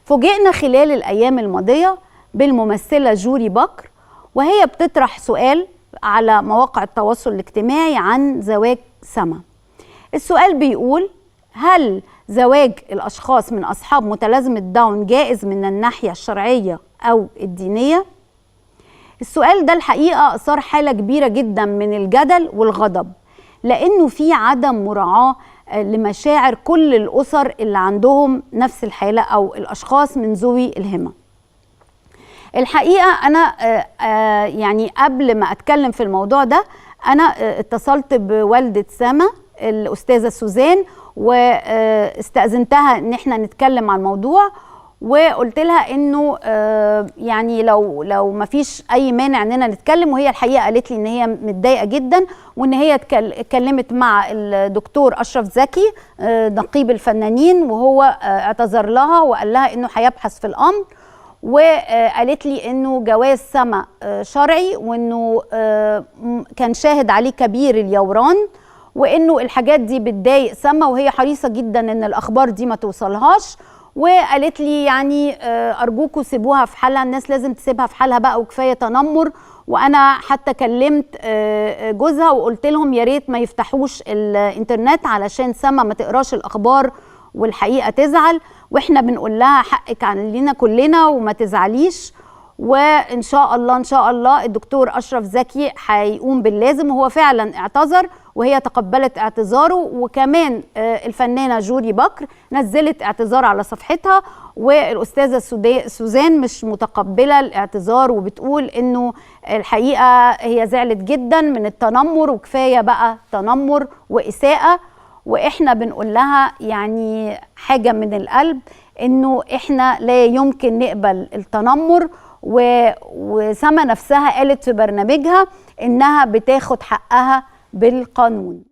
فوجئنا خلال الأيام الماضية بالممثلة جوري بكر وهي بتطرح سؤال على مواقع التواصل الاجتماعي عن زواج سما. السؤال بيقول: هل زواج الأشخاص من أصحاب متلازمة داون جائز من الناحية الشرعية أو الدينية؟ السؤال ده الحقيقة أثار حالة كبيرة جدا من الجدل والغضب، لأنه في عدم مراعاة لمشاعر كل الأسر اللي عندهم نفس الحالة أو الأشخاص من ذوي الهمة. الحقيقة أنا يعني قبل ما أتكلم في الموضوع ده أنا اتصلت بوالدة سما الأستاذة سوزان واستأذنتها إن احنا نتكلم عن الموضوع، وقلت لها إنه يعني لو ما فيش أي مانع إننا نتكلم، وهي الحقيقة قالت لي إن هي متضايقة جدا وإن هي اتكلمت مع الدكتور أشرف زكي نقيب الفنانين، وهو اعتذر لها وقال لها إنه هيبحث في الأمر، وقالت لي انه جواز سما شرعي وانه كان شاهد عليه كبير اليوران، وانه الحاجات دي بتضايق سما وهي حريصه جدا ان الاخبار دي ما توصلهاش. وقالت لي يعني ارجوكوا سيبوها في حالها، الناس لازم تسيبها في حالها بقى وكفايه تنمر. وانا حتى كلمت جوزها وقلت لهم يا ريت ما يفتحوش الانترنت علشان سما ما تقراش الاخبار والحقيقه تزعل، واحنا بنقول لها حقك علينا كلنا وما تزعليش، وان شاء الله ان شاء الله الدكتور اشرف زكي هيقوم باللازم. وهو فعلا اعتذر وهي تقبلت اعتذاره، وكمان الفنانه جوري بكر نزلت اعتذار على صفحتها، والاستاذه سوزان مش متقبله الاعتذار وبتقول انه الحقيقه هي زعلت جدا من التنمر وكفايه بقى تنمر واساءه. واحنا بنقول لها يعني حاجه من القلب انه احنا لا يمكن نقبل التنمر، وسما نفسها قالت في برنامجها انها بتاخد حقها بالقانون.